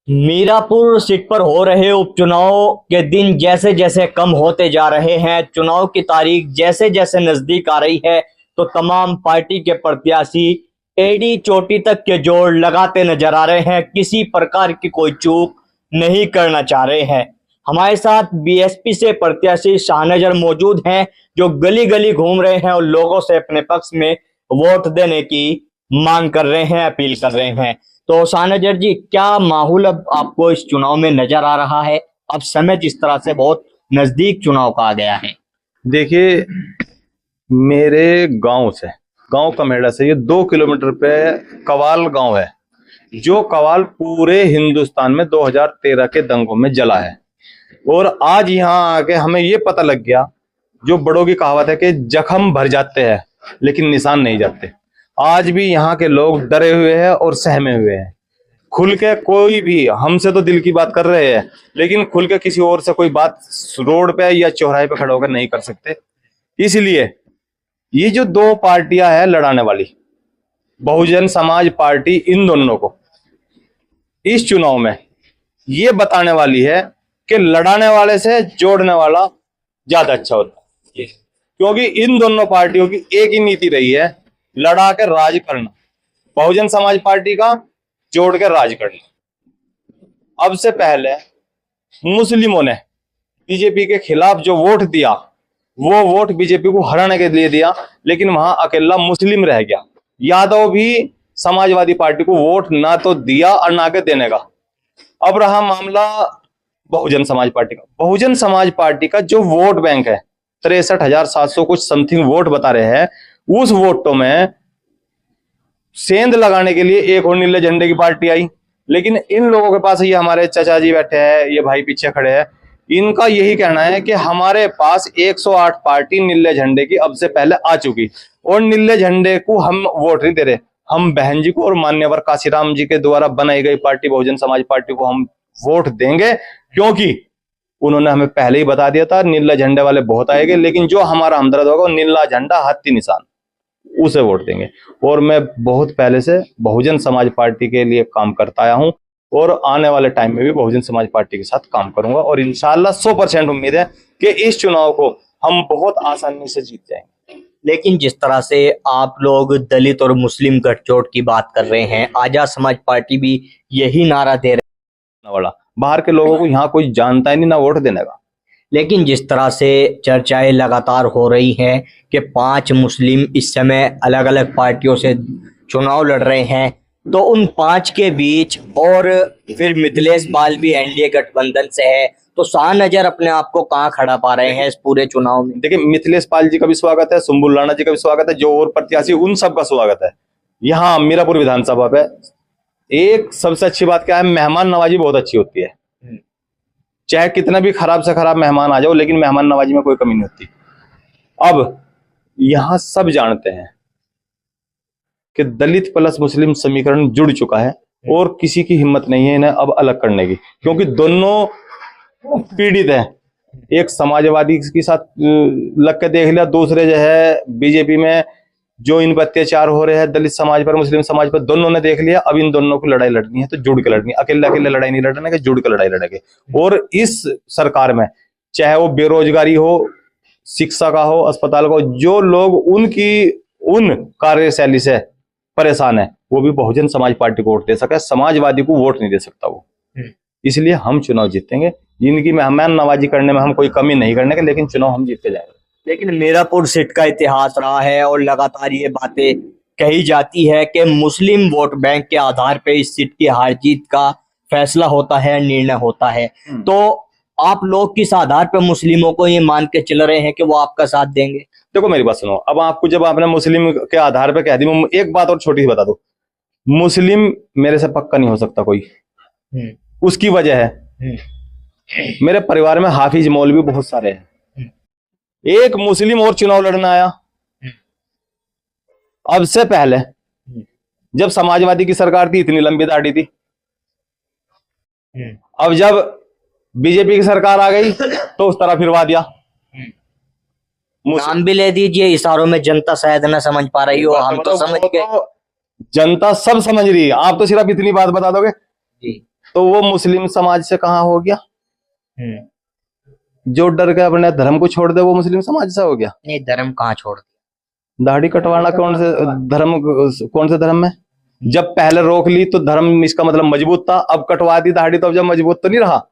Mirapur seat पर हो रहे उपचुनाव के दिन जैसे जैसे कम होते जा रहे हैं, चुनाव की तारीख जैसे जैसे नजदीक आ रही है, तो तमाम पार्टी के प्रत्याशी एड़ी चोटी तक के जोड़ लगाते नजर आ रहे हैं। किसी प्रकार की कोई चूक नहीं करना चाह रहे हैं। हमारे साथ बीएसपी से प्रत्याशी शाहनजर मौजूद हैं, जो गली गली घूम रहे हैं और लोगों से अपने पक्ष में वोट देने की मांग कर रहे हैं, अपील कर रहे हैं। तो शाहनजर जी, क्या माहौल अब आपको इस चुनाव में नजर आ रहा है? अब समय जिस तरह से बहुत नजदीक चुनाव का आ गया है। देखिए, मेरे गांव कमेड़ा से ये 2 किलोमीटर पे कवाल गांव है, जो कवाल पूरे हिंदुस्तान में 2013 के दंगों में जला है। और आज यहाँ आके हमें ये पता लग गया, जो बड़ों की कहावत है कि जख्म भर जाते हैं लेकिन निशान नहीं जाते। आज भी यहाँ के लोग डरे हुए हैं और सहमे हुए हैं। खुल के कोई भी, हमसे तो दिल की बात कर रहे हैं, लेकिन खुल के किसी और से कोई बात रोड पे या चौराहे पे खड़े होकर नहीं कर सकते। इसलिए ये जो 2 पार्टियां हैं लड़ाने वाली, बहुजन समाज पार्टी इन दोनों को इस चुनाव में ये बताने वाली है कि लड़ाने वाले से जोड़ने वाला ज्यादा अच्छा होता है। क्योंकि इन दोनों पार्टियों की एक ही नीति रही है, लड़ा के राज करना। बहुजन समाज पार्टी का जोड़ के राज करना। अब से पहले मुस्लिमों ने बीजेपी के खिलाफ जो वोट दिया, वो वोट बीजेपी को हराने के लिए दिया, लेकिन वहां अकेला मुस्लिम रह गया। यादव भी समाजवादी पार्टी को वोट ना तो दिया और ना के देने का। अब रहा मामला बहुजन समाज पार्टी का। बहुजन समाज पार्टी का जो वोट बैंक है, 63,700 कुछ समथिंग वोट बता रहे हैं, उस वोटों में सेंध लगाने के लिए एक और नीले झंडे की पार्टी आई। लेकिन इन लोगों के पास, ये हमारे चाचा जी बैठे हैं, ये भाई पीछे खड़े हैं, इनका यही कहना है कि हमारे पास 108 पार्टी नीले झंडे की अब से पहले आ चुकी, और नीले झंडे को हम वोट नहीं दे रहे। हम बहन जी को और मान्यवर काशीराम जी के द्वारा बनाई गई पार्टी बहुजन समाज पार्टी को हम वोट देंगे, क्योंकि उन्होंने हमें पहले ही बता दिया था नीला झंडे वाले बहुत आएंगे, लेकिन जो हमारा हमदर्द होगा नीला झंडा हाथी निशान, उसे वोट देंगे। और मैं बहुत पहले से बहुजन समाज पार्टी के लिए काम करता आया हूं, और आने वाले टाइम में भी बहुजन समाज पार्टी के साथ काम करूंगा। और इंशाल्लाह 100% उम्मीद है कि इस चुनाव को हम बहुत आसानी से जीत जाएंगे। लेकिन जिस तरह से आप लोग दलित और मुस्लिम गठजोड़ की बात कर रहे हैं, आजाद समाज पार्टी भी यही नारा दे रहे वाला, बाहर के लोगों को यहाँ कोई जानता ही नहीं ना वोट देने का। लेकिन जिस तरह से चर्चाएं लगातार हो रही हैं कि 5 मुस्लिम इस समय अलग अलग पार्टियों से चुनाव लड़ रहे हैं, तो उन 5 के बीच और फिर मिथिलेश पाल भी एनडीए गठबंधन से है, तो शाहनजर अपने आप को कहाँ खड़ा पा रहे हैं इस पूरे चुनाव में? देखिए, मिथिलेश पाल जी का भी स्वागत है, सुम्बुल राणा जी का भी स्वागत है, जो और प्रत्याशी उन सबका स्वागत है। यहाँ मीरापुर विधानसभा पे एक सबसे अच्छी बात क्या है, मेहमान नवाजी बहुत अच्छी होती है। चाहे कितना भी खराब से खराब मेहमान आ जाओ, लेकिन मेहमान नवाजी में कोई कमी नहीं होती। अब यहाँ सब जानते हैं कि दलित प्लस मुस्लिम समीकरण जुड़ चुका है, और किसी की हिम्मत नहीं है इन्हें अब अलग करने की, क्योंकि दोनों पीड़ित है। एक समाजवादी के साथ लग के देख लिया, दूसरे जो है बीजेपी में जो इन पर अत्याचार हो रहे हैं दलित समाज पर, मुस्लिम समाज पर, दोनों ने देख लिया। अब इन दोनों को लड़ाई लड़नी है तो जुड़ के लड़नी, अकेले अकेले लड़ाई नहीं लड़ने के, जुड़ के लड़ाई लड़ेंगे। और इस सरकार में चाहे वो बेरोजगारी हो, शिक्षा का हो, अस्पताल का हो, जो लोग उन कार्यशैली से परेशान है, वो भी बहुजन समाज पार्टी को वोट दे सके। समाजवादी को वोट नहीं दे सकता वो। इसलिए हम चुनाव जीतेंगे। जिनकी मेहमान नवाजी करने में हम कोई कमी नहीं करने के, लेकिन चुनाव हम जीत के जाएंगे। लेकिन मीरापुर सीट का इतिहास रहा है और लगातार ये बातें कही जाती है कि मुस्लिम वोट बैंक के आधार पे इस सीट की हार जीत का फैसला होता है, निर्णय होता है। तो आप लोग किस आधार पे मुस्लिमों को ये मान के चल रहे हैं कि वो आपका साथ देंगे? देखो, मेरी बात सुनो। अब आपको जब आपने मुस्लिम के आधार पे कह दी, मैं एक बात और छोटी सी बता दो, मुस्लिम मेरे से पक्का नहीं हो सकता कोई। उसकी वजह है, मेरे परिवार में हाफिज मौलवी बहुत सारे हैं। एक मुस्लिम और चुनाव लड़ना आया अब से पहले, जब समाजवादी की सरकार थी, इतनी लंबी दाढ़ी थी। अब जब बीजेपी की सरकार आ गई तो उस तरह फिरवा दिया। नाम भी ले दीजिए, इशारों में जनता शायद ना समझ पा रही हो, हम तो समझ गए। जनता सब समझ रही है, आप तो सिर्फ इतनी बात बता दोगे। तो वो मुस्लिम समाज से कहाँ हो गया? जो डर के अपने धर्म को छोड़ दे वो मुस्लिम समाज से हो गया? नहीं, धर्म कहाँ छोड़ दिया? दाढ़ी कटवाना कौन से धर्म में? जब पहले रोक ली तो धर्म इसका मतलब मजबूत था, अब कटवा दी दाढ़ी तो अब जब मजबूत तो नहीं रहा।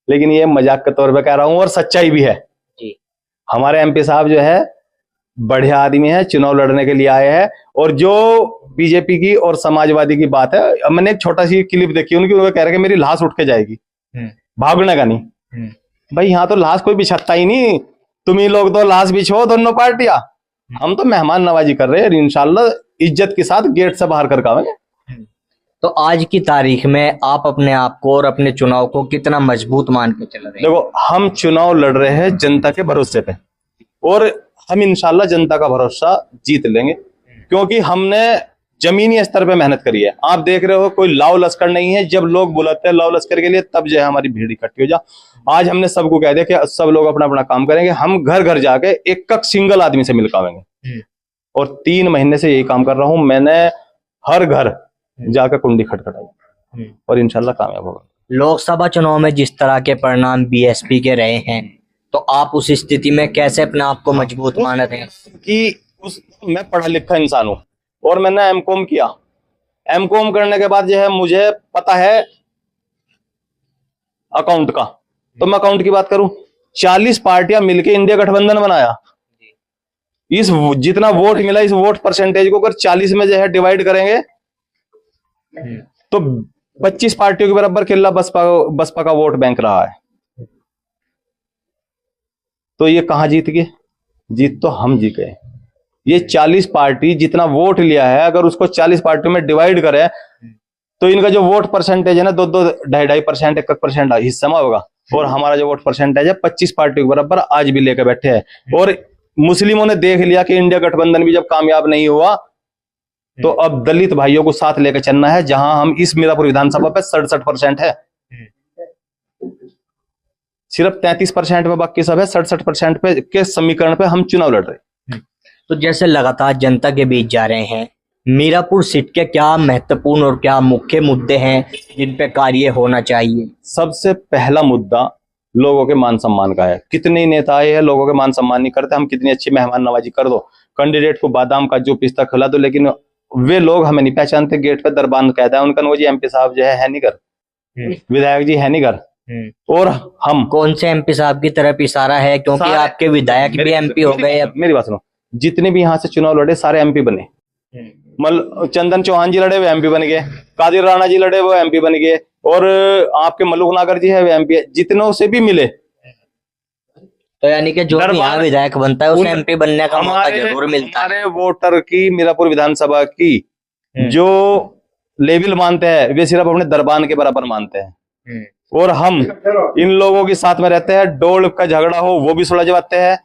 लेकिन ये मजाक के तौर पे कह रहा हूं और सच्चाई भी है जी। हमारे एमपी साहब जो है बढ़िया आदमी है, चुनाव लड़ने के लिए आए हैं। और जो बीजेपी की और समाजवादी की बात है, अब मैंने एक छोटा सी क्लिप देखी उनकी, वो कह रहे कि मेरी लाश उठ के जाएगी, भागने का नहीं। भाई यहाँ तो लाश कोई बिछाता ही नहीं, तुम ही लोग तो लाश बिछो दोनों पार्टियां। हम तो मेहमान नवाजी कर रहे हैं, इंशाल्लाह इज्जत के साथ गेट से बाहर कर आवेंगे। तो आज की तारीख में आप अपने आप को और अपने चुनाव को कितना मजबूत मान के चल रहे हैं? देखो, हम चुनाव लड़ रहे हैं जनता के भरोसे पे, और हम इंशाल्लाह जनता का भरोसा जीत लेंगे, क्योंकि हमने जमीनी स्तर पे मेहनत करी है। आप देख रहे हो कोई लाव लश्कर नहीं है, जब लोग बुलाते हैं लाव लश्कर के लिए तब जो है हमारी भीड़ इकट्ठी हो जा। आज हमने सबको कह दिया कि सब लोग अपना अपना काम करेंगे, हम घर घर जाके एक सिंगल आदमी से मिलकावेंगे। और 3 महीने से यही काम कर रहा हूं, मैंने हर घर जाकर कुंडी खटखटाई और इंशाल्लाह कामयाब होगा। लोकसभा चुनाव में जिस तरह के परिणाम बीएसपी के रहे हैं, तो आप उस स्थिति में कैसे अपने आप को मजबूत मानते हैं? कि मैं पढ़ा लिखा इंसान हूं और मैंने एमकॉम किया। एमकॉम करने के बाद जो है मुझे पता है अकाउंट का, तो मैं अकाउंट की बात करूं, 40 पार्टियां मिलके इंडिया गठबंधन बनाया। इस जितना वोट मिला, इस वोट परसेंटेज को अगर 40 में जो है डिवाइड करेंगे तो 25 पार्टियों के बराबर केरला बसपा का वोट बैंक रहा है। तो ये कहां जीत गए? जीत तो हम जीत गए। ये 40 पार्टी जितना वोट लिया है, अगर उसको 40 पार्टियों में डिवाइड करें तो इनका जो वोट परसेंटेज है ना, 2-2.5%, 1% हिस्सा में होगा। और हमारा जो वोट परसेंटेज है 25 पार्टियों के बराबर आज भी लेकर बैठे हैं। और मुस्लिमों ने देख लिया कि इंडिया गठबंधन भी जब कामयाब नहीं हुआ तो अब दलित भाइयों को साथ लेकर चलना है, जहां हम इस मीरापुर विधानसभा पे 67% है, सिर्फ 33% में बाकी सब है। 67% पे के समीकरण पे हम चुनाव लड़ रहे हैं। तो जैसे लगातार जनता के बीच जा रहे हैं, मीरापुर सीट के क्या महत्वपूर्ण और क्या मुख्य मुद्दे हैं जिन पे कार्य होना चाहिए? सबसे पहला मुद्दा लोगों के मान सम्मान का है। कितने नेता आए हैं, लोगों के मान सम्मान नहीं करते। हम कितनी अच्छी मेहमान नवाजी कर दो, कैंडिडेट को बादाम का जो पिस्ता खिला दो, लेकिन वे लोग हमें नहीं पहचानते। गेट पे दरबान कहता है उनका, वो जी एमपी साहब जो है नहीं घर, विधायक जी है नहीं घर। और हम कौन से एमपी साहब की तरफ इशारा है? क्योंकि आपके विधायक भी एमपी हो गए। मेरी बात सुनो, जितने भी यहाँ से चुनाव लड़े सारे एमपी बने। चंदन चौहान जी लड़े वो एमपी बन गए, कादिर राणा जी लड़े वो एमपी बन गए, और आपके मल्लुक नागर जी है वो एमपी है। जितनों से भी मिले, तो यानी कि जो भी यहाँ विधायक बनता है उसे एमपी बनने का मौका जरूर मिलता है। हमारे वोटर की मीरापुर विधानसभा की जो लेवल मानते हैं वे सिर्फ अपने दरबान के बराबर मानते हैं। और हम इन लोगों के साथ में रहते हैं। डोल का झगड़ा हो वो भी सुलझवाते हैं,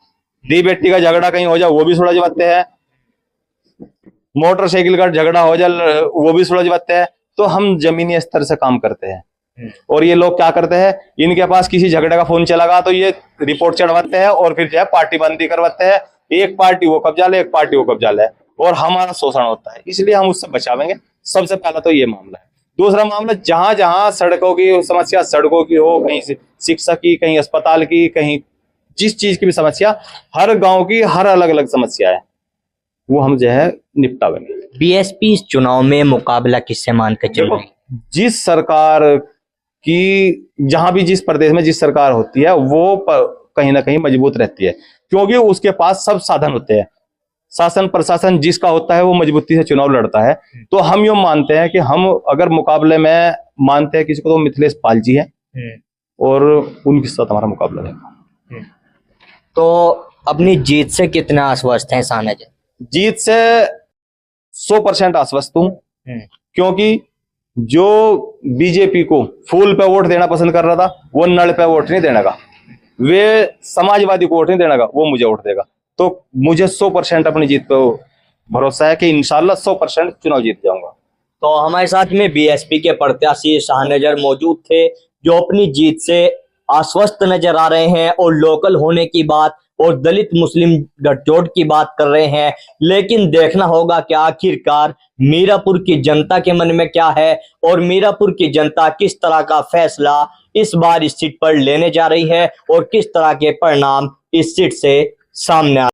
दी बेटी का झगड़ा कहीं हो जाए वो भी सुलझवाते हैं, मोटरसाइकिल का झगड़ा हो जाए वो भी सुलझवाते हैं। तो हम जमीनी स्तर से काम करते हैं। और ये लोग क्या करते हैं, इनके पास किसी झगड़े का फोन चला गया तो ये रिपोर्ट चढ़वाते हैं और फिर जो है पार्टी बंदी करवाते हैं। एक पार्टी वो कब्जा ले, एक पार्टी वो कब्जा ले, और हमारा शोषण होता है। इसलिए हम उससे बचावेंगे। सबसे पहला तो ये मामला है। दूसरा मामला, जहां जहां सड़कों की समस्या, सड़कों की हो, कहीं शिक्षा की, कहीं अस्पताल की, कहीं जिस चीज की भी समस्या, हर गांव की हर अलग अलग समस्या है, वो हम जो है निपटावेंगे। बीएसपी इस चुनाव में मुकाबला किससे मान कर चल रही? जिस सरकार की, जहां भी जिस प्रदेश में जिस सरकार होती है वो कहीं ना कहीं मजबूत रहती है, क्योंकि उसके पास सब साधन होते हैं। शासन प्रशासन जिसका होता है वो मजबूती से चुनाव लड़ता है। तो हम यूं मानते हैं कि हम अगर मुकाबले में मानते हैं किसी को तो मिथिलेश पाल जी है, और उनके साथ हमारा मुकाबला है। तो अपनी जीत से कितना आश्वस्त है सानज? जीत से 100% आश्वस्त हूं, क्योंकि जो बीजेपी को फूल पे वोट देना पसंद कर रहा था वो नल पे वोट नहीं देने का, वे समाजवादी को वोट नहीं देने का, वो मुझे वोट देगा। तो मुझे 100% अपनी जीत पे भरोसा है कि इंशाल्लाह 100% चुनाव जीत जाऊंगा। तो हमारे साथ में बीएसपी के प्रत्याशी शाहनजर मौजूद थे, जो अपनी जीत से आश्वस्त नजर आ रहे हैं और लोकल होने की बात और दलित मुस्लिम गठजोड़ की बात कर रहे हैं। लेकिन देखना होगा कि आखिरकार मीरापुर की जनता के मन में क्या है और मीरापुर की जनता किस तरह का फैसला इस बार इस सीट पर लेने जा रही है और किस तरह के परिणाम इस सीट से सामने आ